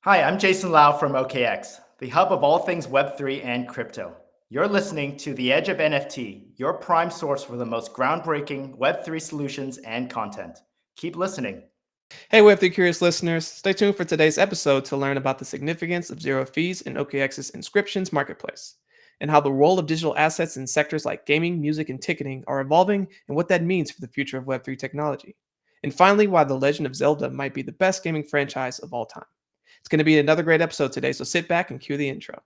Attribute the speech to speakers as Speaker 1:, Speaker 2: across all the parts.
Speaker 1: Hi, I'm Jason Lau from OKX, the hub of all things Web3 and crypto. You're listening to The Edge of NFT, your prime source for the most groundbreaking Web3 solutions and content. Keep listening.
Speaker 2: Hey, Web3 curious listeners, stay tuned for today's episode to learn about the significance of zero fees in OKX's Inscriptions Marketplace, and how the role of digital assets in sectors like gaming, music, and ticketing are evolving and what that means for the future of Web3 technology. And finally, why The Legend of Zelda might be the best gaming franchise of all time. It's going to be another great episode today, so sit back and cue the intro.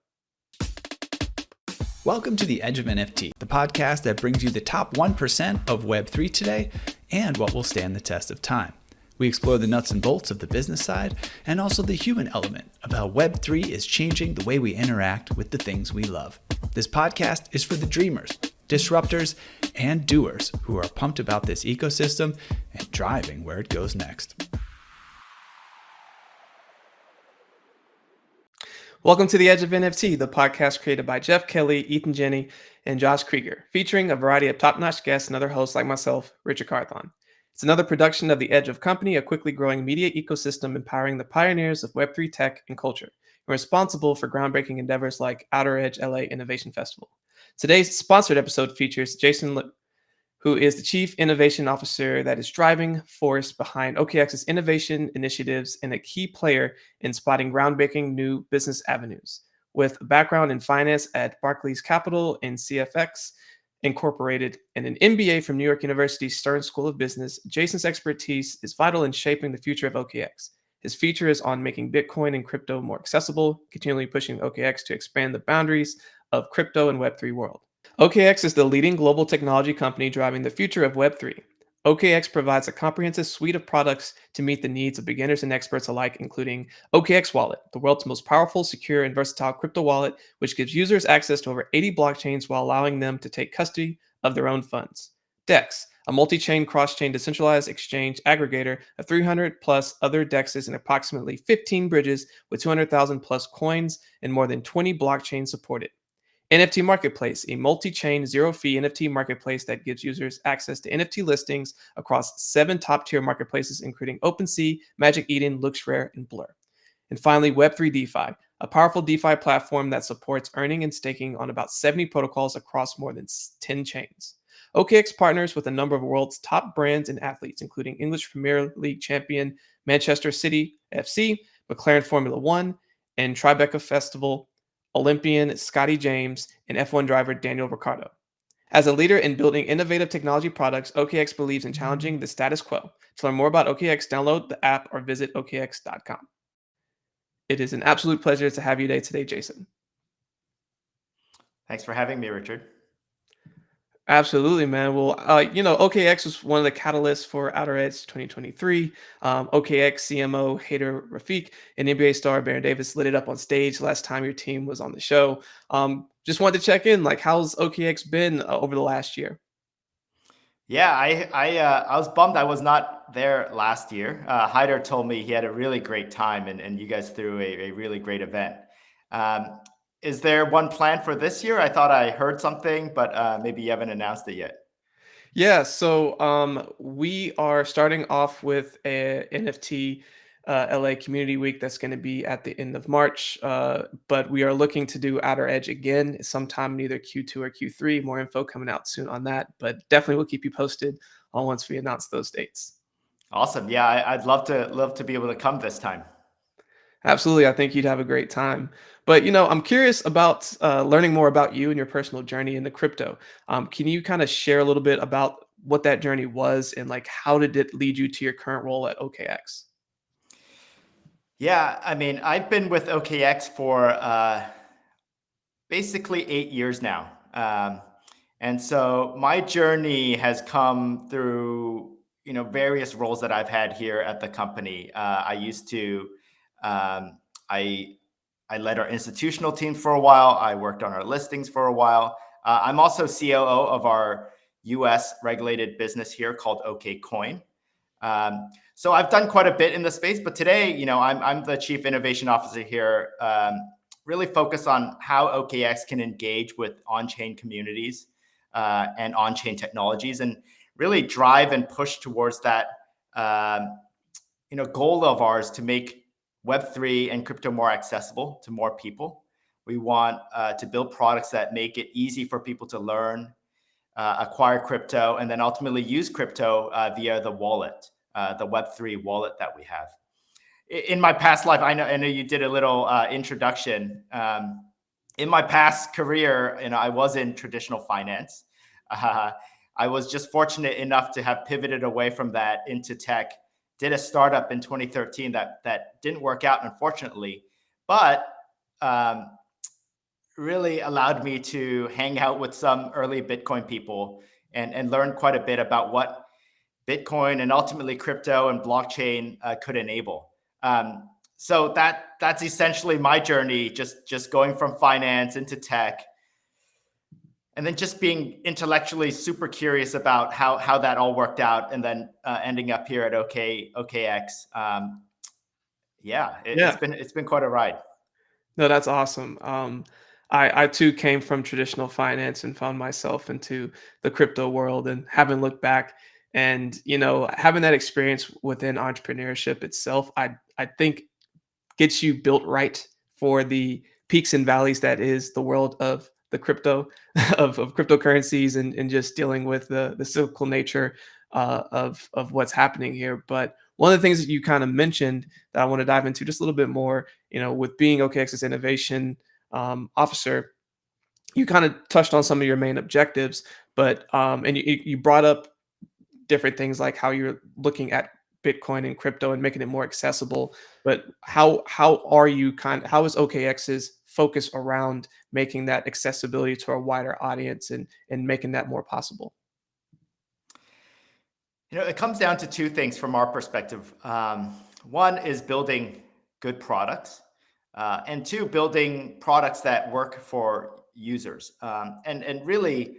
Speaker 3: Welcome to The Edge of NFT, the podcast that brings you the top 1% of Web3 today and what will stand the test of time. We explore the nuts and bolts of the business side and also the human element of how Web3 is changing the way we interact with the things we love. This podcast is for the dreamers, disruptors, and doers who are pumped about this ecosystem and driving where it goes next.
Speaker 2: Welcome to The Edge of NFT, the podcast created by Jeff Kelly, Ethan Jenny, and Josh Krieger, featuring a variety of top-notch guests and other hosts like myself, Richard Carthon. It's another production of The Edge of Company, a quickly growing media ecosystem empowering the pioneers of Web3 tech and culture, and responsible for groundbreaking endeavors like Outer Edge LA Innovation Festival. Today's sponsored episode features Jason Liu, who is the Chief Innovation Officer that is driving force behind OKX's innovation initiatives and a key player in spotting groundbreaking new business avenues. With a background in finance at Barclays Capital and CFX Incorporated and an MBA from New York University's Stern School of Business, Jason's expertise is vital in shaping the future of OKX. His feature is on making Bitcoin and crypto more accessible, continually pushing OKX to expand the boundaries of crypto and Web3 world. OKX is the leading global technology company driving the future of Web3. OKX provides a comprehensive suite of products to meet the needs of beginners and experts alike, including OKX Wallet, the world's most powerful, secure, and versatile crypto wallet, which gives users access to over 80 blockchains while allowing them to take custody of their own funds. DEX, a multi-chain, cross-chain decentralized exchange aggregator of 300 plus other DEXs and approximately 15 bridges with 200,000 plus coins and more than 20 blockchains supported. NFT Marketplace, a multi-chain, zero-fee NFT marketplace that gives users access to NFT listings across 7 top-tier marketplaces, including OpenSea, Magic Eden, LooksRare, and Blur. And finally, Web3 DeFi, a powerful DeFi platform that supports earning and staking on about 70 protocols across more than 10 chains. OKX partners with a number of the world's top brands and athletes, including English Premier League champion Manchester City FC, McLaren Formula One, and Tribeca Festival Olympian Scotty James, and F1 driver Daniel Ricciardo. As a leader in building innovative technology products, OKX believes in challenging the status quo. To learn more about OKX, download the app or visit okx.com. It is an absolute pleasure to have you today, Jason.
Speaker 1: Thanks for having me, Richard.
Speaker 2: Absolutely, man. Well, OKX was one of the catalysts for Outer Edge 2023. OKX CMO Hader Rafiq and NBA star Baron Davis lit it up on stage last time your team was on the show. Just wanted to check in, like, how's OKX been over the last year?
Speaker 1: Yeah, I was bummed I was not there last year. Hyder told me he had a really great time, and you guys threw a really great event. Um, is there one plan for this year? I thought I heard something, but maybe you haven't announced it yet.
Speaker 2: Yeah, so we are starting off with a NFT LA Community Week that's going to be at the end of March, but we are looking to do Outer Edge again sometime in either Q2 or Q3. More info coming out soon on that, but definitely we'll keep you posted on once we announce those dates.
Speaker 1: Awesome. Yeah, I'd love to be able to come this time.
Speaker 2: Absolutely, I think you'd have a great time. But I'm curious about learning more about you and your personal journey into crypto. Can you kind of share a little bit about what that journey was and like how did it lead you to your current role at OKX?
Speaker 1: Yeah, I mean, I've been with OKX for basically 8 years now. And so my journey has come through, various roles that I've had here at the company. I used to, I, I led our institutional team for a while. I worked on our listings for a while. I'm also COO of our US regulated business here called OK Coin. So I've done quite a bit in the space, but today, I'm the Chief Innovation Officer here, really focused on how OKX can engage with on-chain communities and on-chain technologies, and really drive and push towards that, goal of ours to make Web3 and crypto more accessible to more people. We want to build products that make it easy for people to learn, acquire crypto, and then ultimately use crypto via the wallet, the Web3 wallet that we have. In my past life, I know you did a little introduction. In my past career, I was in traditional finance. I was just fortunate enough to have pivoted away from that into tech. Did a startup in 2013 that didn't work out, unfortunately, but really allowed me to hang out with some early Bitcoin people and learn quite a bit about what Bitcoin and ultimately crypto and blockchain could enable. So that's essentially my journey, just going from finance into tech, and then just being intellectually super curious about how that all worked out, and then ending up here at OKX. It's been quite a ride.
Speaker 2: No, that's awesome. I too came from traditional finance and found myself into the crypto world and haven't looked back. And having that experience within entrepreneurship itself, I think gets you built right for the peaks and valleys that is the world of the crypto of cryptocurrencies and just dealing with the cyclical nature of what's happening here. But one of the things that you kind of mentioned that I want to dive into just a little bit more, with being OKX's innovation officer, you kind of touched on some of your main objectives, but and you brought up different things like how you're looking at Bitcoin and crypto and making it more accessible. But how is OKX's focus around making that accessibility to a wider audience and making that more possible?
Speaker 1: It comes down to two things from our perspective. One is building good products, and two, building products that work for users. And really,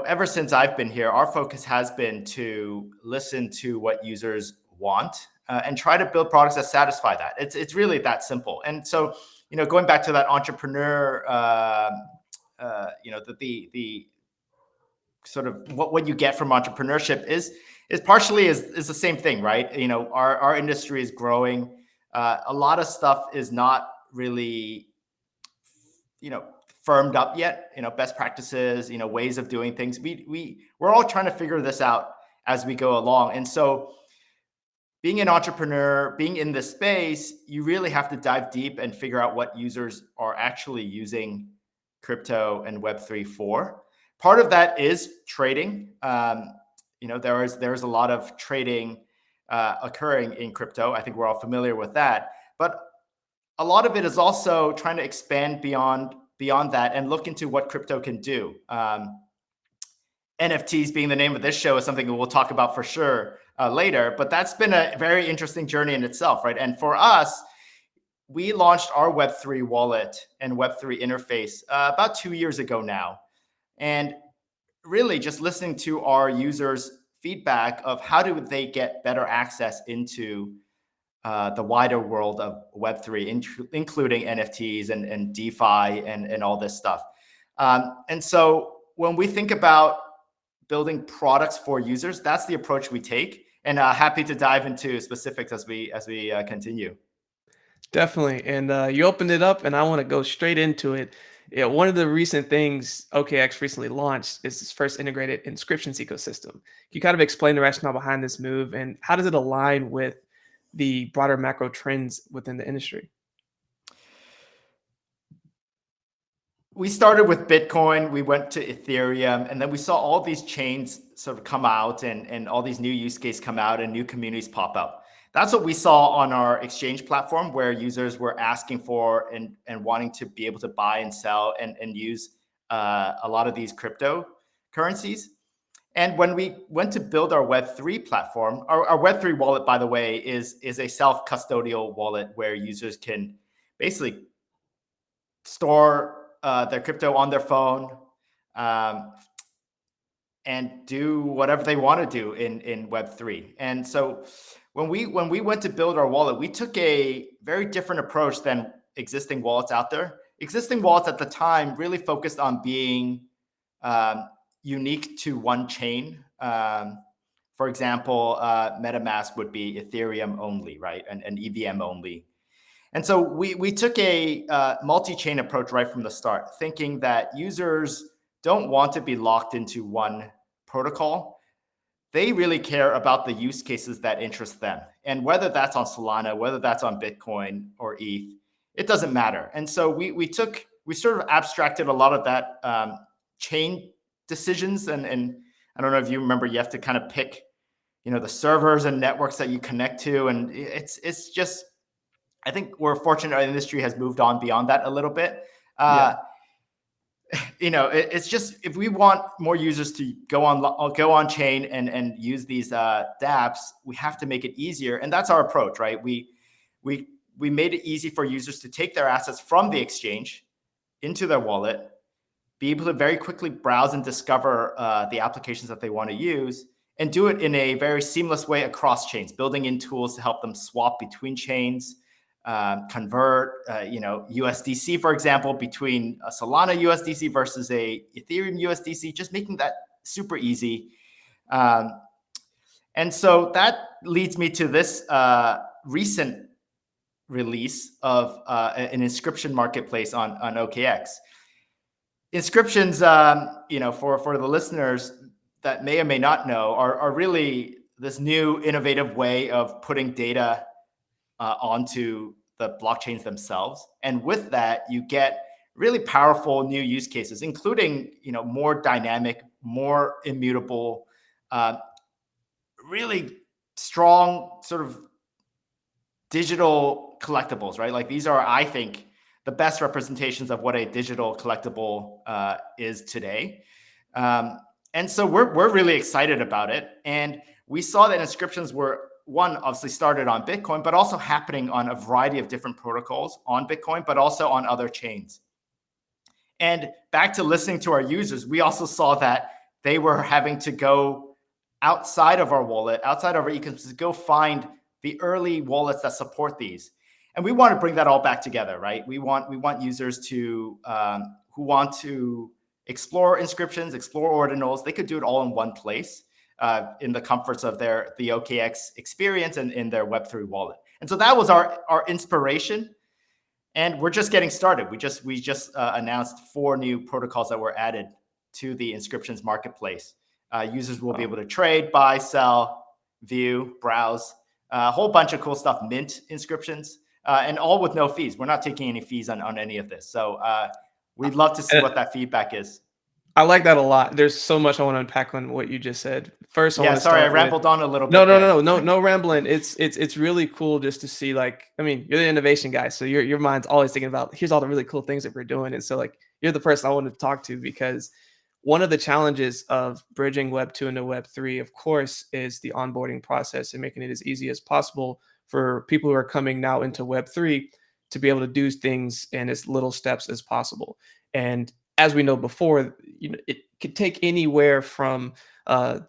Speaker 1: ever since I've been here, our focus has been to listen to what users want and try to build products that satisfy that. It's really that simple. And so, going back to that entrepreneur, the sort of what you get from entrepreneurship is partially is the same thing, right? Our industry is growing. A lot of stuff is not really, firmed up yet. Best practices, ways of doing things. We're all trying to figure this out as we go along. And so, being an entrepreneur, being in this space, you really have to dive deep and figure out what users are actually using crypto and Web3 for. Part of that is trading. There's a lot of trading occurring in crypto. I think we're all familiar with that. But a lot of it is also trying to expand beyond that and look into what crypto can do. NFTs being the name of this show is something that we'll talk about for sure later, but that's been a very interesting journey in itself, right? And for us, we launched our Web3 wallet and Web3 interface about 2 years ago now. And really just listening to our users' feedback of how do they get better access into the wider world of Web3, including NFTs and DeFi and all this stuff. And so when we think about building products for users, that's the approach we take. And happy to dive into specifics as we continue.
Speaker 2: Definitely. And you opened it up, and I want to go straight into it. Yeah, one of the recent things OKX recently launched is its first integrated inscriptions ecosystem. Can you kind of explain the rationale behind this move, and how does it align with the broader macro trends within the industry?
Speaker 1: We started with Bitcoin, we went to Ethereum, and then we saw all these chains sort of come out and all these new use cases come out and new communities pop up. That's what we saw on our exchange platform, where users were asking for and wanting to be able to buy and sell and use a lot of these cryptocurrencies. And when we went to build our Web3 platform, our Web3 wallet, by the way, is a self-custodial wallet where users can basically store their crypto on their phone and do whatever they want to do in Web3. And so when we went to build our wallet, we took a very different approach than existing wallets out there. Existing wallets at the time really focused on being unique to one chain. For example, MetaMask would be Ethereum only, right? And EVM only. And so we took a multi-chain approach right from the start, thinking that users don't want to be locked into one protocol. They really care about the use cases that interest them. And whether that's on Solana, whether that's on Bitcoin or ETH, it doesn't matter. And so we sort of abstracted a lot of that chain decisions. And I don't know if you remember, you have to kind of pick, the servers and networks that you connect to. And it's just, I think we're fortunate our industry has moved on beyond that a little bit. It's just, if we want more users to go on chain and use these dApps, we have to make it easier. And that's our approach, right? We made it easy for users to take their assets from the exchange into their wallet, be able to very quickly browse and discover the applications that they want to use, and do it in a very seamless way across chains, building in tools to help them swap between chains, convert, USDC, for example, between a Solana USDC versus a Ethereum USDC, just making that super easy. And so that leads me to this recent release of an inscription marketplace on OKX. Inscriptions, for the listeners that may or may not know, are really this new innovative way of putting data onto the blockchains themselves. And with that, you get really powerful new use cases, including, more dynamic, more immutable, really strong sort of digital collectibles, right? Like, these are, I think, the best representations of what a digital collectible is today. And so we're really excited about it. And we saw that inscriptions were, one, obviously started on Bitcoin, but also happening on a variety of different protocols on Bitcoin, but also on other chains. And back to listening to our users, we also saw that they were having to go outside of our wallet, outside of our ecosystem, to go find the early wallets that support these. And we want to bring that all back together, right? We want users to who want to explore inscriptions, explore ordinals. They could do it all in one place, in the comforts of the OKX experience and in their Web3 wallet. And so that was our inspiration. And we're just getting started. We just announced 4 new protocols that were added to the Inscriptions Marketplace. Users will be able to trade, buy, sell, view, browse, a whole bunch of cool stuff, mint inscriptions, and all with no fees. We're not taking any fees on any of this. So we'd love to see what that feedback is.
Speaker 2: I like that a lot. There's so much I want to unpack on what you just said. First,
Speaker 1: I rambled on a little bit.
Speaker 2: No rambling. It's really cool just to see, like, I mean, you're the innovation guy, so your mind's always thinking about, here's all the really cool things that we're doing. And so, like, you're the person I wanted to talk to, because one of the challenges of bridging Web 2 into Web 3, of course, is the onboarding process and making it as easy as possible for people who are coming now into Web 3 to be able to do things in as little steps as possible. And as we know before, it could take anywhere from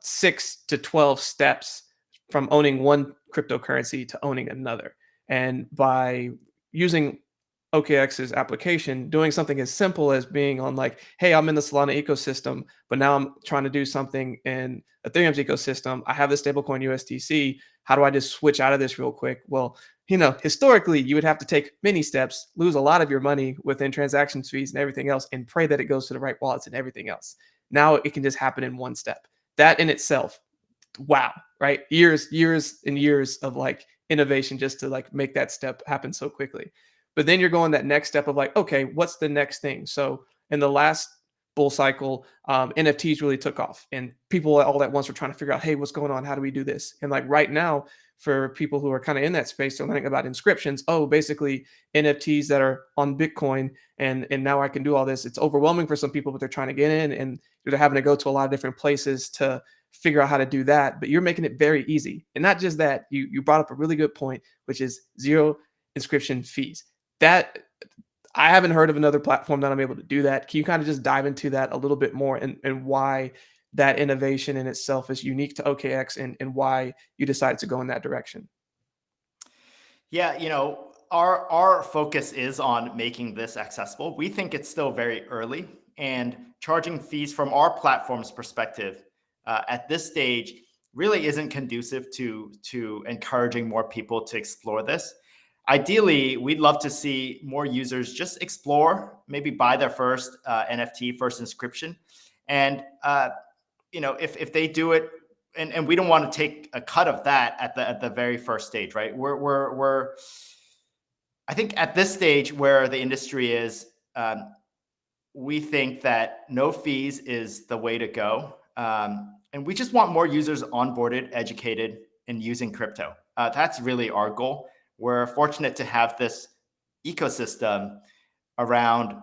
Speaker 2: 6 to 12 steps from owning one cryptocurrency to owning another. And by using OKX's application, doing something as simple as being on, like, hey, I'm in the Solana ecosystem, but now I'm trying to do something in Ethereum's ecosystem. I have this stablecoin USDC. How do I just switch out of this real quick? Well, historically, you would have to take many steps, lose a lot of your money within transaction fees and everything else, and pray that it goes to the right wallets and everything else. Now it can just happen in one step. That in itself, wow, right? Years and years of, like, innovation just to, like, make that step happen so quickly. But then you're going that next step of, like, okay, what's the next thing? So in the last bull cycle, NFTs really took off, and people all at once were trying to figure out, hey, what's going on? How do we do this? And, like, right now, for people who are kind of in that space, they're learning about inscriptions. Oh, basically NFTs that are on Bitcoin, and now I can do all this. It's overwhelming for some people, but they're trying to get in, and they're having to go to a lot of different places to figure out how to do that. But you're making it very easy. And not just that, you brought up a really good point, which is zero inscription fees. That, I haven't heard of another platform that I'm able to do that. Can you kind of just dive into that a little bit more, and why that innovation in itself is unique to OKX, and why you decided to go in that direction?
Speaker 1: Yeah, our focus is on making this accessible. We think it's still very early, and charging fees from our platform's perspective at this stage really isn't conducive to encouraging more people to explore this. ideally, we'd love to see more users just explore, maybe buy their first NFT, first inscription. And, if they do it, and we don't want to take a cut of that at the very first stage, right? I think at this stage where the industry is, we think that no fees is the way to go. And we just want more users onboarded, educated, and using crypto. That's really our goal. We're fortunate to have this ecosystem around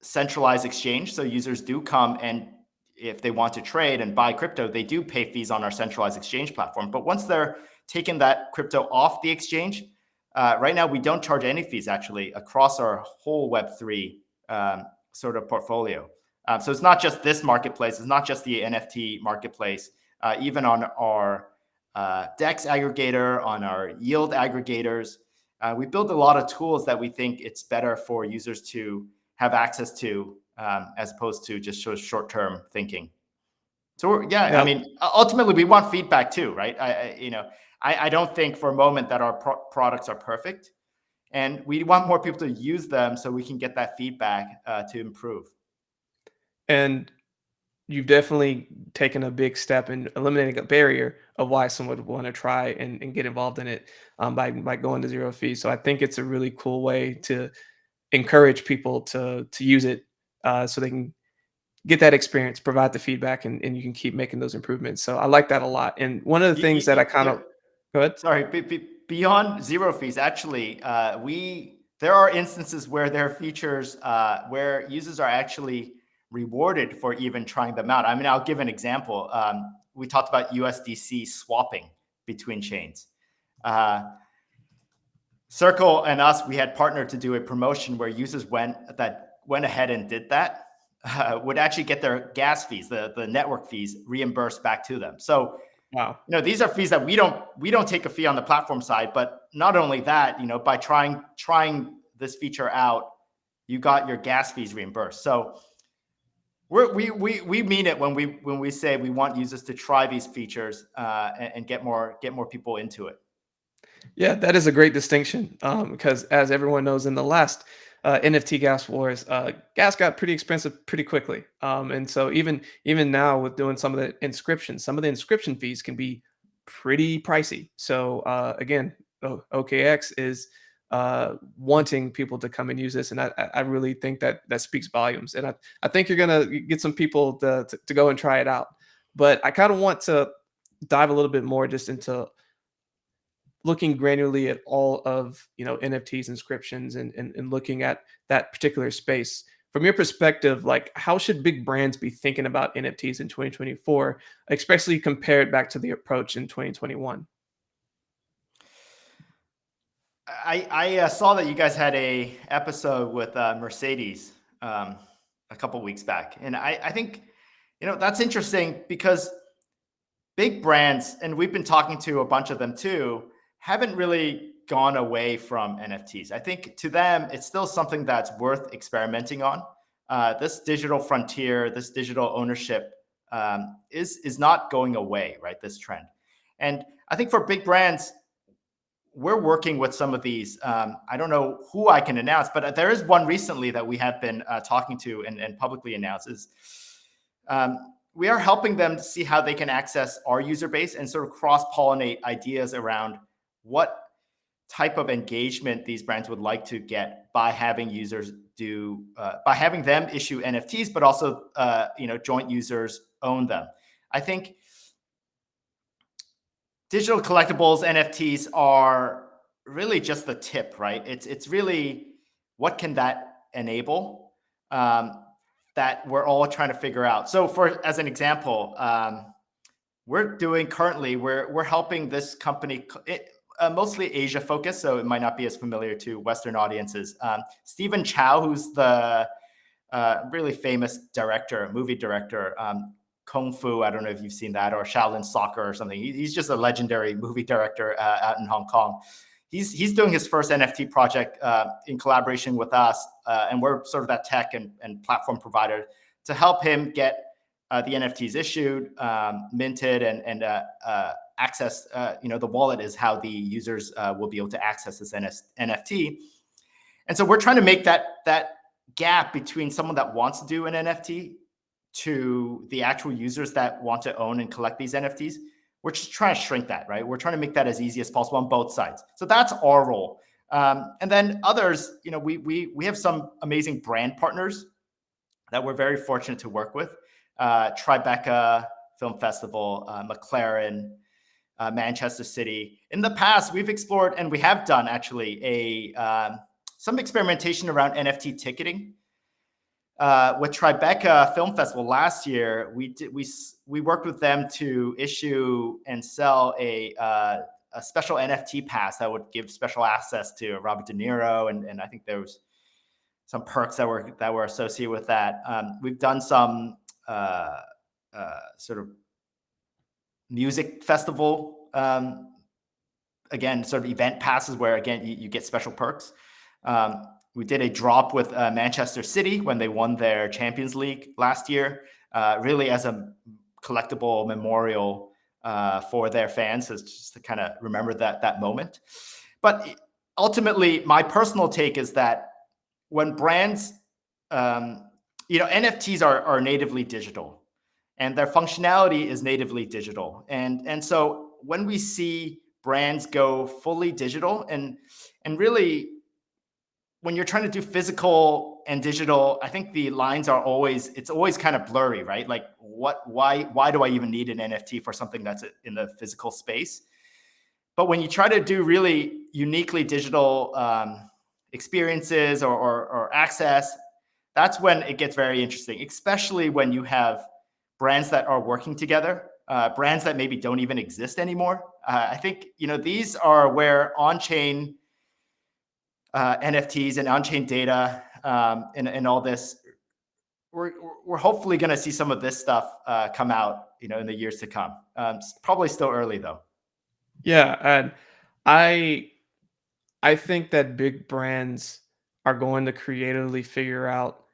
Speaker 1: centralized exchange. So users do come, and if they want to trade and buy crypto, they do pay fees on our centralized exchange platform. But once they're taking that crypto off the exchange, right now we don't charge any fees actually across our whole Web3 sort of portfolio. So it's not just this marketplace, it's not just the NFT marketplace, even on our DEX aggregator, on our yield aggregators. We build a lot of tools that we think it's better for users to have access to, as opposed to just short-term thinking. So I mean, ultimately we want feedback too, right? I don't think for a moment that our products are perfect, and we want more people to use them so we can get that feedback to improve.
Speaker 2: And you've definitely taken a big step in eliminating a barrier of why someone would want to try and get involved in it, by going to zero fees. So I think it's a really cool way to encourage people to use it, so they can get that experience, provide the feedback, and you can keep making those improvements. So I like that a lot. And one of the things that I kind of go ahead.
Speaker 1: Sorry, beyond zero fees, actually, there are instances where there are features where users are actually rewarded for even trying them out. I mean, I'll give an example. We talked about USDC swapping between chains. Circle and us, we had partnered to do a promotion where users went ahead and did that, would actually get their gas fees, the network fees, reimbursed back to them. So,
Speaker 2: wow,
Speaker 1: these are fees that we don't take a fee on the platform side. But not only that, by trying this feature out, you got your gas fees reimbursed. So we mean it when we say we want users to try these features and get more people into it.
Speaker 2: Yeah, that is a great distinction, because as everyone knows, in the last NFT gas wars, gas got pretty expensive pretty quickly, and so even now with doing some of the inscription fees can be pretty pricey. So again, OKX is wanting people to come and use this, and I really think that speaks volumes. And I think you're gonna get some people to go and try it out. But I kind of want to dive a little bit more just into looking granularly at all of NFTs, inscriptions, and looking at that particular space. From your perspective, like, how should big brands be thinking about NFTs in 2024, especially compared back to the approach in 2021?
Speaker 1: I saw that you guys had a episode with Mercedes a couple weeks back, and I think that's interesting because big brands, and we've been talking to a bunch of them too, haven't really gone away from NFTs. I think to them, it's still something that's worth experimenting on. This digital frontier, this digital ownership is not going away, right? This trend. And I think for big brands, we're working with some of these. I don't know who I can announce, but there is one recently that we have been talking to and publicly announces. We are helping them see how they can access our user base and sort of cross-pollinate ideas around what type of engagement these brands would like to get by having users by having them issue NFTs, but also joint users own them. I think digital collectibles, NFTs, are really just the tip, right? It's really what can that enable that we're all trying to figure out. So as an example, we're helping this company, mostly Asia focused, so it might not be as familiar to Western audiences. Stephen Chow, who's the really famous movie director, Kung Fu, I don't know if you've seen that, or Shaolin Soccer or something. He's just a legendary movie director out in Hong Kong. He's doing his first NFT project in collaboration with us, and we're sort of that tech and platform provider to help him get the NFTs issued, minted, and access, the wallet is how the users will be able to access this NFT. And so we're trying to make that gap between someone that wants to do an NFT to the actual users that want to own and collect these NFTs. We're just trying to shrink that, right? We're trying to make that as easy as possible on both sides. So that's our role. And then others, we have some amazing brand partners that we're very fortunate to work with. Tribeca Film Festival, McLaren, Manchester City. In the past, we've explored, and we have done actually some experimentation around NFT ticketing. With Tribeca Film Festival last year, we worked with them to issue and sell a special NFT pass that would give special access to Robert De Niro, and I think there was some perks that were associated with that. We've done some sort of music festival, again, sort of event passes where again you get special perks. We did a drop with Manchester City when they won their Champions League last year, really as a collectible memorial for their fans, just to kind of remember that moment. But ultimately, my personal take is that when brands, NFTs are natively digital, and their functionality is natively digital, and so when we see brands go fully digital, and really, when you're trying to do physical and digital, I think the lines are always kind of blurry, right? Like why do I even need an NFT for something that's in the physical space? But when you try to do really uniquely digital experiences or access, that's when it gets very interesting, especially when you have brands that are working together, brands that maybe don't even exist anymore. I think, these are where on-chain NFTs and on-chain data and all this, we're hopefully going to see some of this stuff come out, in the years to come. It's probably still early though.
Speaker 2: Yeah, and I think that big brands are going to creatively figure out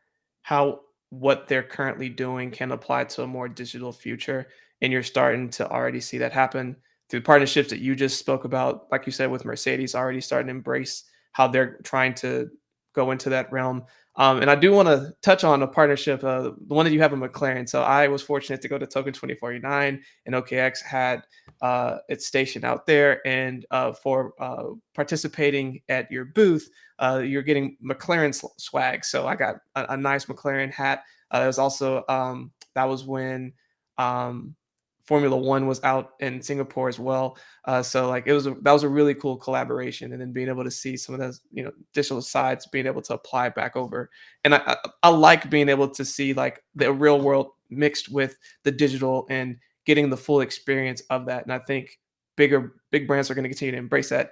Speaker 2: how what they're currently doing can apply to a more digital future. And you're starting to already see that happen through partnerships that you just spoke about, like you said, with Mercedes already starting to embrace how they're trying to go into that realm. And I do want to touch on a partnership, the one that you have with McLaren. So I was fortunate to go to Token 2049, and OKX had its station out there. And for participating at your booth, you're getting McLaren swag. So I got a nice McLaren hat. It was also that was when Formula One was out in Singapore as well. So like that was a really cool collaboration, and then being able to see some of those digital sides being able to apply back over. And I like being able to see like the real world mixed with the digital and getting the full experience of that. And I think big brands are going to continue to embrace that,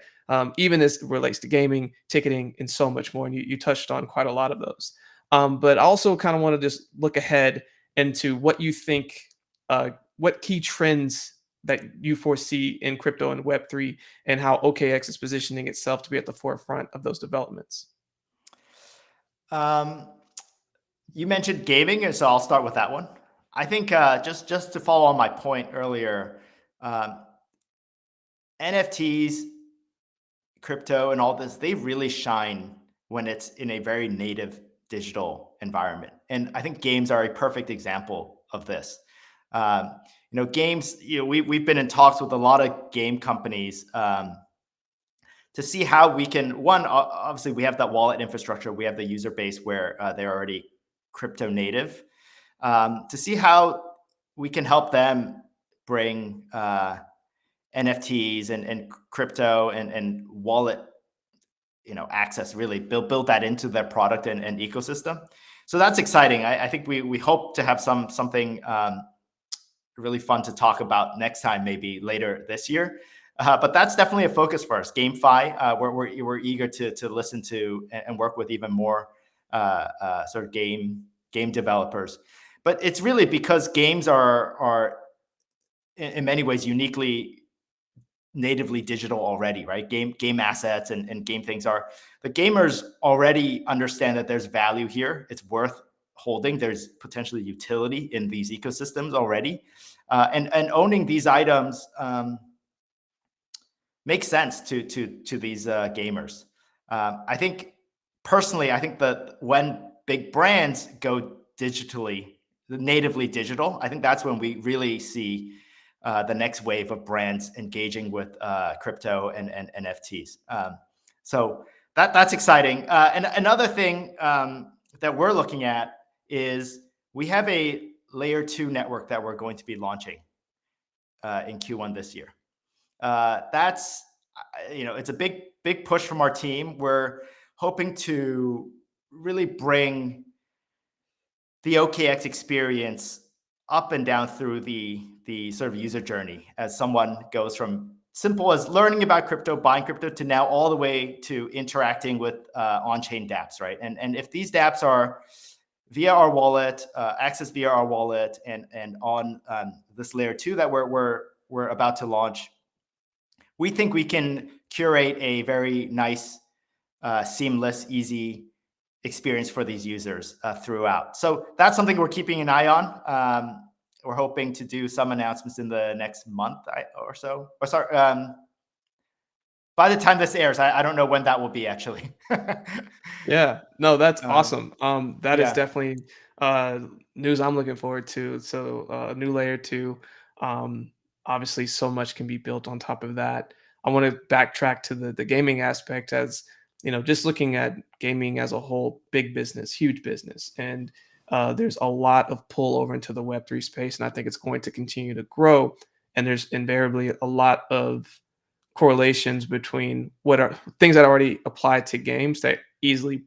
Speaker 2: even as it relates to gaming, ticketing, and so much more. And you touched on quite a lot of those. But I also kind of want to just look ahead into what you think, what key trends that you foresee in crypto and Web3, and how OKX is positioning itself to be at the forefront of those developments.
Speaker 1: You mentioned gaming, so I'll start with that one. I think just to follow on my point earlier, NFTs, crypto, and all this, they really shine when it's in a very native digital environment. And I think games are a perfect example of this. Games, we've been in talks with a lot of game companies to see how we can, obviously we have that wallet infrastructure, we have the user base where they're already crypto native, to see how we can help them bring NFTs and crypto and wallet access, really build that into their product and ecosystem. So that's exciting. I think we hope to have something really fun to talk about next time, maybe later this year. But that's definitely a focus for us. GameFi, we're eager to listen to and work with even more sort of game developers. But it's really because games are in many ways uniquely natively digital already, right? Game assets and game things are, the gamers already understand that there's value here. It's worth holding. There's potentially utility in these ecosystems already. And owning these items makes sense to these gamers. I think personally, I think that when big brands go digitally, natively digital, I think that's when we really see the next wave of brands engaging with crypto and NFTs. So that's exciting. And another thing that we're looking at is we have a layer 2 network that we're going to be launching in Q1 this year. That's it's a big push from our team. We're hoping to really bring the OKX experience up and down through the sort of user journey as someone goes from simple as learning about crypto, buying crypto, to now all the way to interacting with on-chain dApps, right? And if these dApps are via our wallet, access via our wallet, and on this layer 2 that we're about to launch, we think we can curate a very nice, seamless, easy experience for these users throughout. So that's something we're keeping an eye on. We're hoping to do some announcements in the next month or so. Or sorry, by the time this airs, I don't know when that will be actually.
Speaker 2: Yeah, no, that's awesome. That is
Speaker 1: yeah.
Speaker 2: definitely news I'm looking forward to. So, new layer 2. Obviously, so much can be built on top of that. I want to backtrack to the gaming aspect, as just looking at gaming as a whole, big business, huge business, and there's a lot of pull over into the Web3 space, and I think it's going to continue to grow. And there's invariably a lot of correlations between what are things that already apply to games that easily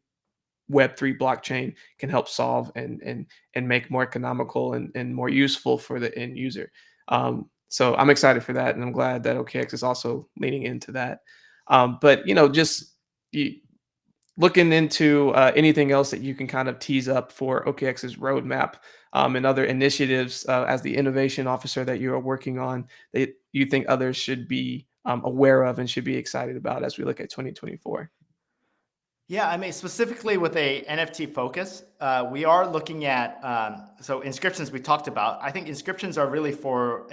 Speaker 2: Web3 blockchain can help solve and make more economical and more useful for the end user. So I'm excited for that, and I'm glad that OKX is also leaning into that. But just you, looking into anything else that you can kind of tease up for OKX's roadmap, and other initiatives, as the innovation officer that you are working on, that you think others should be aware of and should be excited about as we look at 2024.
Speaker 1: Yeah, I mean, specifically with a NFT focus, we are looking at, so inscriptions we talked about. I think inscriptions are really for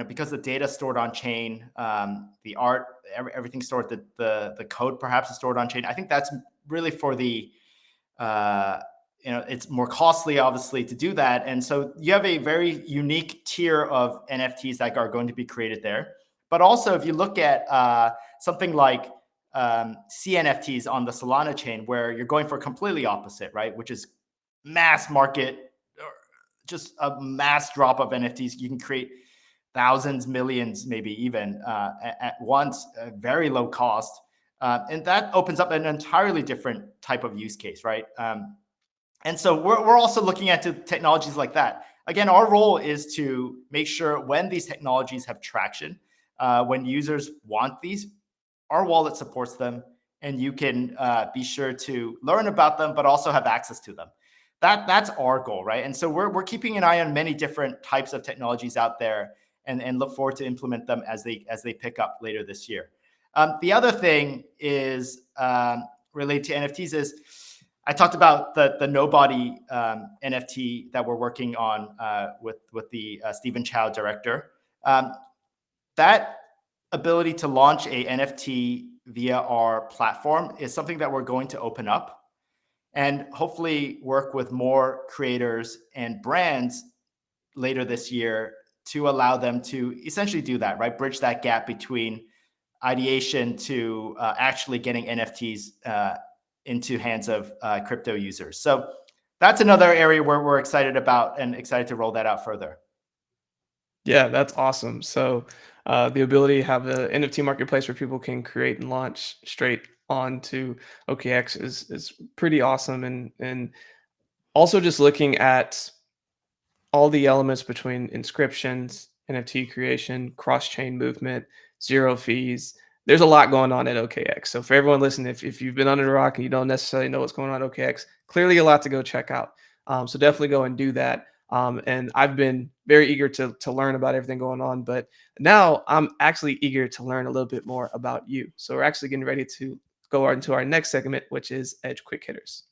Speaker 1: because the data stored on chain, the art, everything stored, the code perhaps is stored on chain. I think that's really for the, it's more costly, obviously, to do that. And so you have a very unique tier of NFTs that are going to be created there. But also, if you look at something like CNFTs on the Solana chain, where you're going for completely opposite, right? Which is mass market, or just a mass drop of NFTs. You can create thousands, millions, maybe even at once, very low cost. And that opens up an entirely different type of use case, right? And so we're also looking at technologies like that. Again, our role is to make sure when these technologies have traction, when users want these, our wallet supports them, and you can be sure to learn about them, but also have access to them. That's our goal, right? And so we're keeping an eye on many different types of technologies out there, and look forward to implement them as they pick up later this year. The other thing is related to NFTs is I talked about the Nobody NFT that we're working on with the Stephen Chow director. That ability to launch a NFT via our platform is something that we're going to open up and hopefully work with more creators and brands later this year to allow them to essentially do that, right? Bridge that gap between ideation to actually getting NFTs into hands of crypto users. So that's another area where we're excited about and excited to roll that out further.
Speaker 2: Yeah, that's awesome. So, the ability to have an NFT marketplace where people can create and launch straight onto OKX is pretty awesome, and also just looking at all the elements between inscriptions, NFT creation, cross-chain movement, zero fees. There's a lot going on at OKX. So for everyone listening, if you've been under the rock and you don't necessarily know what's going on at OKX, clearly a lot to go check out. So definitely go and do that. And I've been very eager to learn about everything going on, but now I'm actually eager to learn a little bit more about you. So we're actually getting ready to go into our next segment, which is Edge Quick Hitters.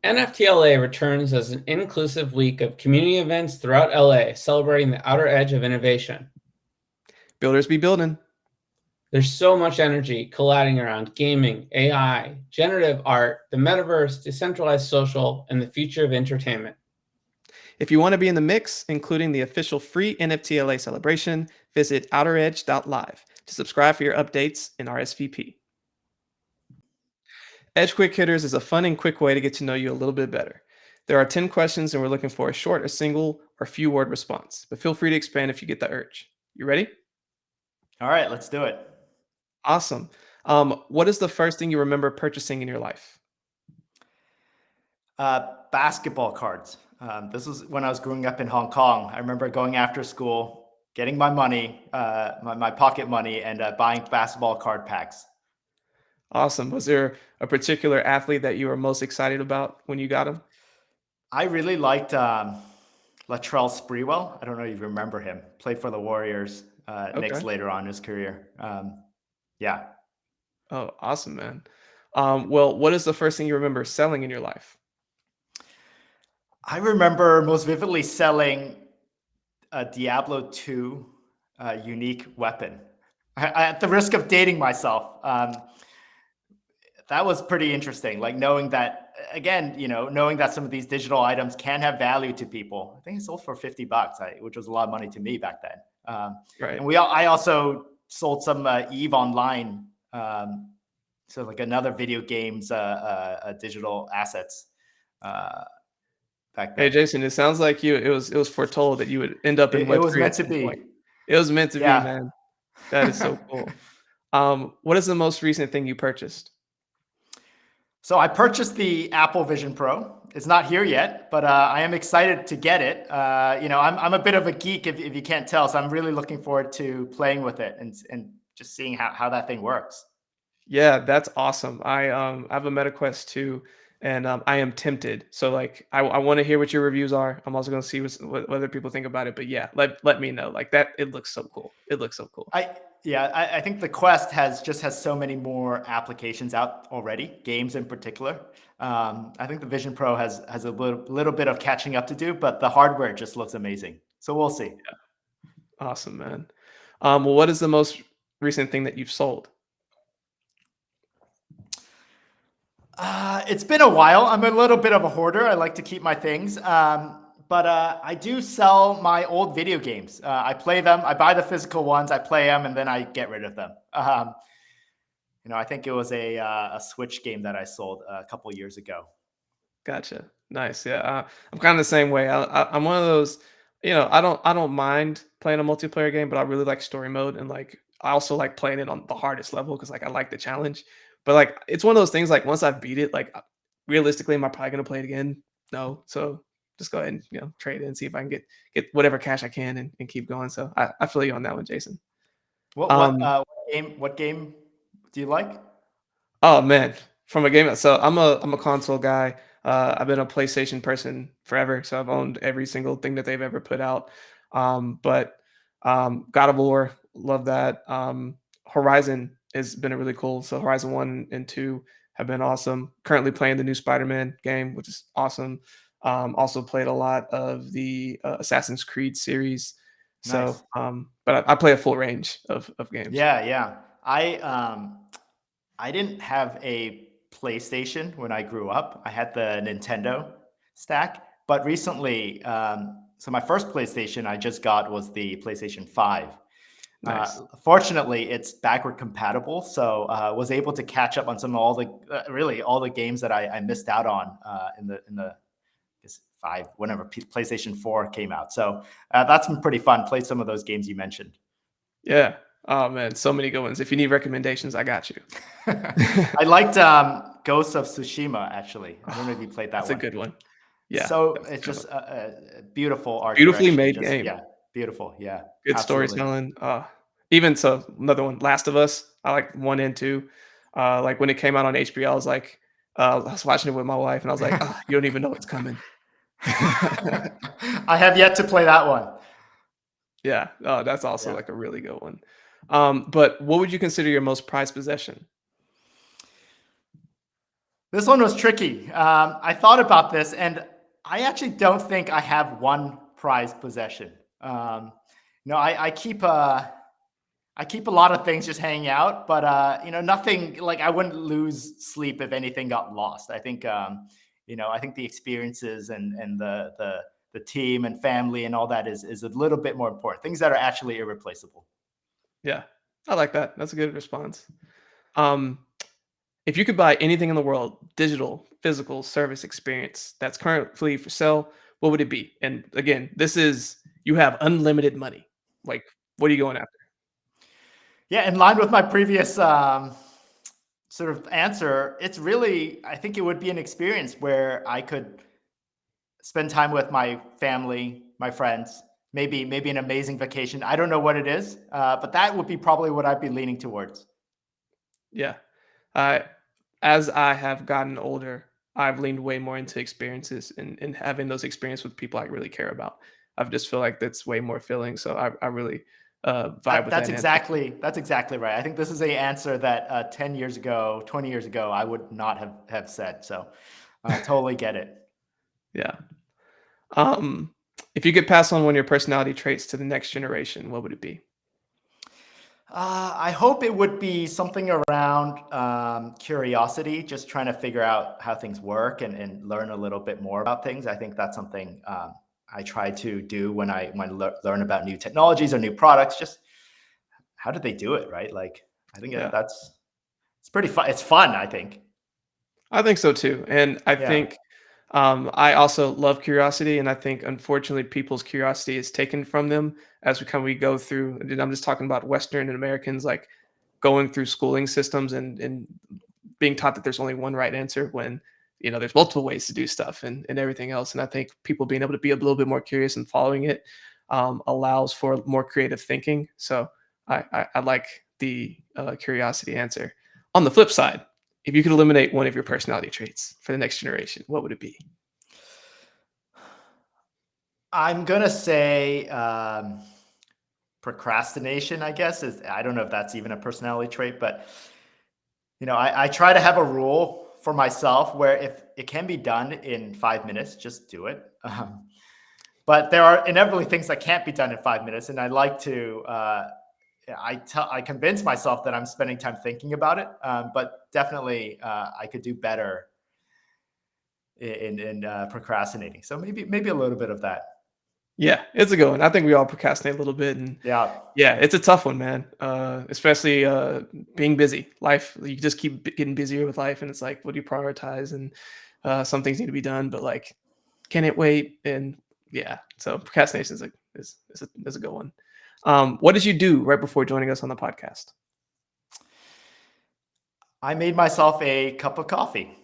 Speaker 4: NFTLA returns as an inclusive week of community events throughout LA, celebrating the outer edge of innovation.
Speaker 2: Builders be building.
Speaker 4: There's so much energy colliding around gaming, AI, generative art, the metaverse, decentralized social, and the future of entertainment.
Speaker 2: If you want to be in the mix, including the official free NFTLA celebration, visit outeredge.live to subscribe for your updates and RSVP. Edge Quick Hitters is a fun and quick way to get to know you a little bit better. There are 10 questions and we're looking for a short, a single, or few word response, but feel free to expand if you get the urge. You ready?
Speaker 1: All right, let's do it.
Speaker 2: Awesome. What is the first thing you remember purchasing in your life?
Speaker 1: Basketball cards. This was when I was growing up in Hong Kong. I remember going after school, getting my money, my pocket money, and buying basketball card packs.
Speaker 2: Awesome. Was there a particular athlete that you were most excited about when you got him?
Speaker 1: I really liked Latrell Sprewell. I don't know if you remember him. Played for the Warriors, Knicks
Speaker 2: Okay.
Speaker 1: later on in his career. Yeah.
Speaker 2: Oh, awesome, man. Well, what is the first thing you remember selling in your life?
Speaker 1: I remember most vividly selling a Diablo 2 unique weapon. At the risk of dating myself, that was pretty interesting. Like knowing that, again, knowing that some of these digital items can have value to people. I think it sold for $50, which was a lot of money to me back then.
Speaker 2: Right.
Speaker 1: And I also sold some Eve Online, so like another video games digital assets back
Speaker 2: Hey,
Speaker 1: then.
Speaker 2: Jason, it sounds like it was foretold that you would end up in
Speaker 1: It was
Speaker 2: Web3
Speaker 1: meant
Speaker 2: at
Speaker 1: to
Speaker 2: some point.
Speaker 1: be.
Speaker 2: It was meant to be,
Speaker 1: Yeah.
Speaker 2: man. That is so cool. What is the most recent thing you purchased?
Speaker 1: So I purchased the Apple Vision Pro. It's not here yet, but I am excited to get it. I'm a bit of a geek if you can't tell, so I'm really looking forward to playing with it and just seeing how that thing works.
Speaker 2: Yeah, that's awesome. I have a MetaQuest too, and I am tempted. So like, I want to hear what your reviews are. I'm also going to see what other people think about it. But yeah, let me know. Like that, it looks so cool. It looks so cool.
Speaker 1: I think the Quest has so many more applications out already, games in particular. I think the Vision Pro has a little bit of catching up to do, but the hardware just looks amazing. So we'll see.
Speaker 2: Awesome, man. Well, what is the most recent thing that you've sold?
Speaker 1: It's been a while. I'm a little bit of a hoarder. I like to keep my things. But I do sell my old video games. I play them. I buy the physical ones. I play them, and then I get rid of them. I think it was a Switch game that I sold a couple years ago.
Speaker 2: Gotcha. Nice. Yeah, I'm kind of the same way. I'm one of those. I don't mind playing a multiplayer game, but I really like story mode, and like I also like playing it on the hardest level because like I like the challenge. But like it's one of those things. Like once I've beat it, like realistically, am I probably gonna play it again? No. So just go ahead and trade it and see if I can get whatever cash I can and keep going. So I feel you on that one, Jason. Um,
Speaker 1: What game do you like?
Speaker 2: Oh man, from a game. So I'm a console guy. I've been a PlayStation person forever, so I've owned every single thing that they've ever put out. But God of War, love that. Horizon has been a really cool. So Horizon 1 and 2 have been awesome. Currently playing the new Spider-Man game, which is awesome. Also played a lot of the Assassin's Creed series. So,
Speaker 1: Nice.
Speaker 2: but I play a full range of games.
Speaker 1: Yeah. I didn't have a PlayStation when I grew up. I had the Nintendo stack, but recently, so my first PlayStation I just got was the PlayStation 5.
Speaker 2: Nice.
Speaker 1: Fortunately, it's backward compatible, so was able to catch up on some of really all the games that I missed out on in the I guess 5 whenever PlayStation 4 came out. So that's been pretty fun. Played some of those games you mentioned.
Speaker 2: Yeah. Oh man, so many good ones. If you need recommendations, I got you.
Speaker 1: I liked Ghost of Tsushima, actually. I don't know if you played that
Speaker 2: That's a
Speaker 1: one.
Speaker 2: good one. Yeah,
Speaker 1: So
Speaker 2: that's a
Speaker 1: it's
Speaker 2: good
Speaker 1: just
Speaker 2: one.
Speaker 1: a beautiful art
Speaker 2: Beautifully
Speaker 1: direction.
Speaker 2: made
Speaker 1: Just,
Speaker 2: game.
Speaker 1: yeah, beautiful. Yeah,
Speaker 2: Good
Speaker 1: absolutely.
Speaker 2: storytelling. Even so, another one, Last of Us. I like 1 and 2. Like when it came out on HBO, I was like, I was watching it with my wife, and I was like, oh, you don't even know what's coming.
Speaker 1: I have yet to play that one.
Speaker 2: Yeah. Oh, that's also
Speaker 1: Yeah.
Speaker 2: like a really good one. But what would you consider your most prized possession?
Speaker 1: This one was tricky. I thought about this, and I actually don't think I have one prized possession. I keep I keep a lot of things just hanging out, but nothing like I wouldn't lose sleep if anything got lost. I think I think the experiences and the team and family and all that is a little bit more important. Things that are actually irreplaceable.
Speaker 2: Yeah, I like that. That's a good response. Um, if you could buy anything in the world, digital, physical, service, experience that's currently for sale, what would it be? And again, this is you have unlimited money. Like, what are you going after?
Speaker 1: Yeah, in line with my previous sort of answer, it's really, I think it would be an experience where I could spend time with my family, my friends, maybe an amazing vacation. I don't know what it is, but that would be probably what I'd be leaning towards.
Speaker 2: Yeah. I as I have gotten older, I've leaned way more into experiences and having those experiences with people I really care about. I just feel like that's way more filling. So I really vibe
Speaker 1: That,
Speaker 2: with
Speaker 1: that's
Speaker 2: that answer.
Speaker 1: exactly right. I think this is a answer that 10 years ago, 20 years ago, I would not have said. So I totally get it.
Speaker 2: Yeah. Um, if you could pass on one of your personality traits to the next generation, what would it be?
Speaker 1: I hope it would be something around curiosity, just trying to figure out how things work and learn a little bit more about things. I think that's something I try to do when learn about new technologies or new products. Just how do they do it, right? Like I think
Speaker 2: Yeah.
Speaker 1: it's pretty fun. It's fun, I think.
Speaker 2: I think so too. And I
Speaker 1: Yeah.
Speaker 2: think I also love curiosity. And I think unfortunately people's curiosity is taken from them as we go through. And I'm just talking about Western and Americans like going through schooling systems and being taught that there's only one right answer when there's multiple ways to do stuff and everything else. And I think people being able to be a little bit more curious and following it allows for more creative thinking. So I like the curiosity answer. On the flip side, if you could eliminate one of your personality traits for the next generation, what would it be?
Speaker 1: I'm gonna say procrastination, I guess. I don't know if that's even a personality trait, but I try to have a rule for myself where if it can be done in 5 minutes, just do it. But there are inevitably things that can't be done in 5 minutes, and I like to. I convince myself that I'm spending time thinking about it, but definitely I could do better in procrastinating. So maybe a little bit of that.
Speaker 2: Yeah, it's a good one. I think we all procrastinate a little bit, and
Speaker 1: Yeah,
Speaker 2: yeah, it's a tough one, man. Especially being busy. Life, you just keep getting busier with life, and it's like, what do you prioritize? And some things need to be done, but like, can it wait? And yeah, so procrastination is a good one. What did you do right before joining us on the podcast?
Speaker 1: I made myself a cup of coffee.
Speaker 2: Great.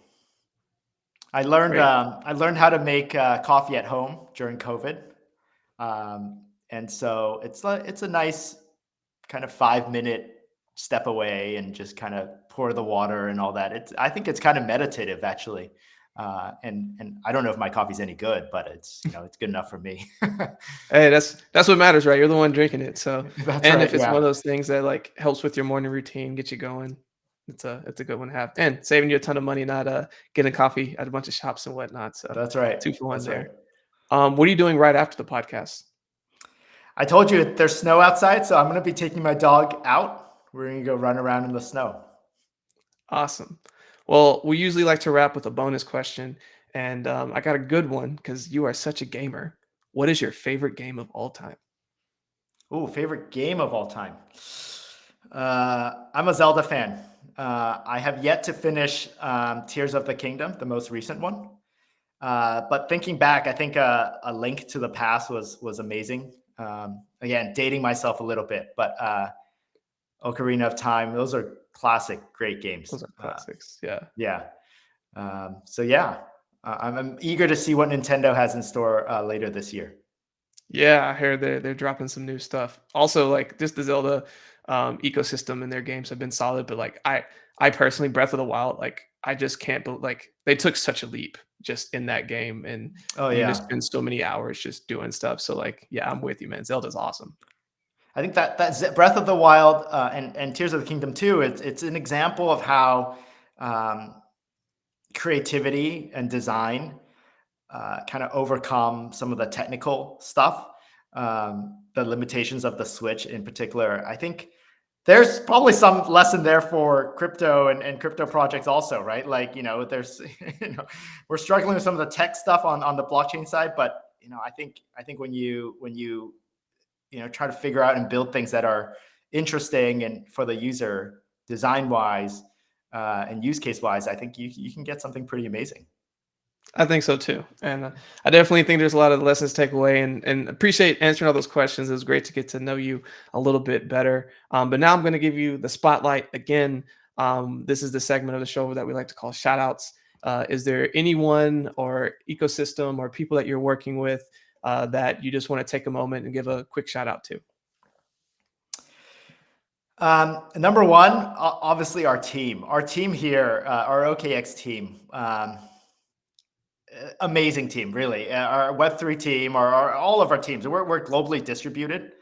Speaker 1: I learned how to make coffee at home during COVID, and so it's a nice kind of 5 minute step away and just kind of pour the water and all that. I think it's kind of meditative actually, and I don't know if my coffee's any good, but it's good enough for me.
Speaker 2: Hey, that's what matters, right? You're the one drinking it. So,
Speaker 1: That's
Speaker 2: and
Speaker 1: right.
Speaker 2: if it's one
Speaker 1: Yeah,
Speaker 2: of those things that like helps with your morning routine, get you going, it's a good one to have, and saving you a ton of money, not getting coffee at a bunch of shops and whatnot. So,
Speaker 1: that's right.
Speaker 2: two for one
Speaker 1: That's right.
Speaker 2: there. What are you doing right after the podcast?
Speaker 1: I told you there's snow outside, so I'm going to be taking my dog out. We're going to go run around in the snow.
Speaker 2: Awesome. Well, we usually like to wrap with a bonus question, and I got a good one because you are such a gamer. What is your favorite game of all time?
Speaker 1: Ooh, favorite game of all time. I'm a Zelda fan. I have yet to finish Tears of the Kingdom, the most recent one. But thinking back, I think a Link to the Past was amazing. Again, dating myself a little bit, but Ocarina of Time, those are classic, great games.
Speaker 2: Those are classics. Yeah.
Speaker 1: Yeah. So yeah, I'm eager to see what Nintendo has in store later this year.
Speaker 2: Yeah, I heard they're dropping some new stuff. Also, like just the Zelda ecosystem and their games have been solid, but like I personally Breath of the Wild, like I just can't believe like they took such a leap just in that game, and
Speaker 1: Oh
Speaker 2: you just
Speaker 1: yeah.
Speaker 2: spend so many hours just doing stuff. So like, yeah, I'm with you, man. Zelda's awesome.
Speaker 1: I think that Breath of the Wild and Tears of the Kingdom too. It's an example of how creativity and design kind of overcome some of the technical stuff, the limitations of the switch in particular. I think there's probably some lesson there for crypto and crypto projects also, right? Like, there's, we're struggling with some of the tech stuff on the blockchain side, but I think when you try to figure out and build things that are interesting and for the user, design wise and use case wise, I think you can get something pretty amazing.
Speaker 2: I think so too. And I definitely think there's a lot of lessons to take away, and appreciate answering all those questions. It was great to get to know you a little bit better. But now I'm going to give you the spotlight again. This is the segment of the show that we like to call shout outs. Is there anyone or ecosystem or people that you're working with that you just want to take a moment and give a quick shout out to?
Speaker 1: Number one, obviously our team here, our OKX team. Amazing team, really. Our Web3 team, all of our teams, we're globally distributed.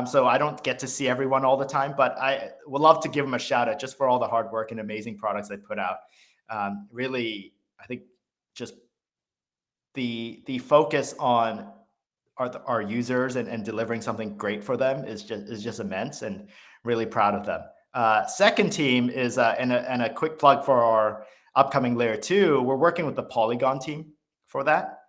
Speaker 1: So I don't get to see everyone all the time, but I would love to give them a shout out just for all the hard work and amazing products they put out. Really, I think just the focus on our users and delivering something great for them is just immense, and really proud of them. Second team is, and a quick plug for our upcoming layer 2, we're working with the Polygon team for that.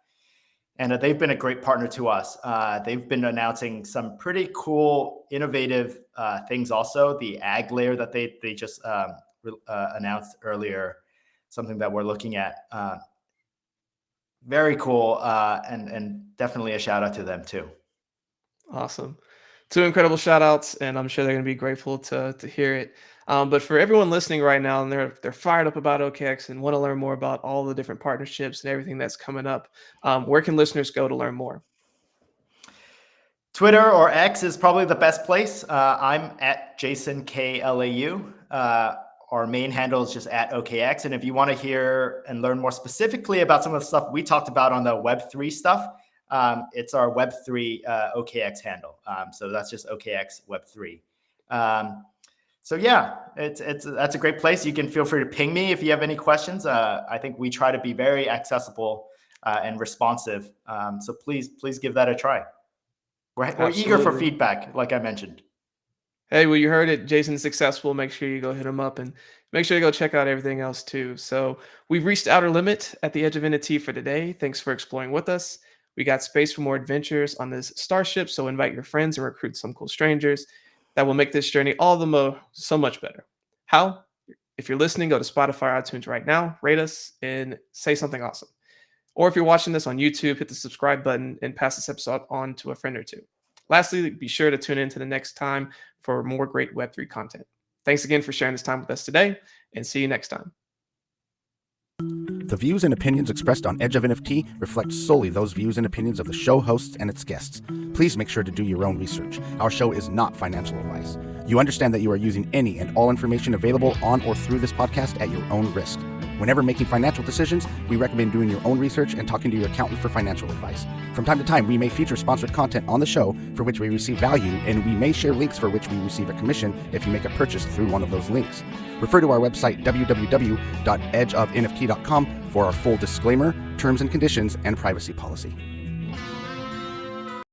Speaker 1: And they've been a great partner to us. They've been announcing some pretty cool, innovative things also. The ag layer that they just announced earlier, something that we're looking at. Very cool, and definitely a shout out to them too.
Speaker 2: Awesome. 2 incredible shout outs, and I'm sure they're going to be grateful to hear it. But for everyone listening right now, and they're fired up about OKX and want to learn more about all the different partnerships and everything that's coming up, where can listeners go to learn more?
Speaker 1: Twitter or X is probably the best place. I'm at Jason KLAU. Our main handle is just at OKX. And if you want to hear and learn more specifically about some of the stuff we talked about on the Web3 stuff, it's our Web3 OKX handle. So that's just OKX Web3. So yeah, that's a great place. You can feel free to ping me if you have any questions. I think we try to be very accessible and responsive. So please give that a try. We're eager for feedback, like I mentioned.
Speaker 2: Hey, well, you heard it. Jason's successful. Make sure you go hit him up, and make sure you go check out everything else too. So we've reached outer limit at the edge of NFT for today. Thanks for exploring with us. We got space for more adventures on this starship, so invite your friends and recruit some cool strangers. That will make this journey all the so much better. How? If you're listening, go to Spotify or iTunes right now, rate us, and say something awesome. Or if you're watching this on YouTube, hit the subscribe button and pass this episode on to a friend or two. Lastly, be sure to tune in to the next time for more great Web3 content. Thanks again for sharing this time with us today, and see you next time.
Speaker 5: The views and opinions expressed on Edge of NFT reflect solely those views and opinions of the show hosts and its guests. Please make sure to do your own research. Our show is not financial advice. You understand that you are using any and all information available on or through this podcast at your own risk. Whenever making financial decisions, we recommend doing your own research and talking to your accountant for financial advice. From time to time, we may feature sponsored content on the show for which we receive value, and we may share links for which we receive a commission if you make a purchase through one of those links. Refer to our website, www.edgeofnft.com, for our full disclaimer, terms and conditions, and privacy policy.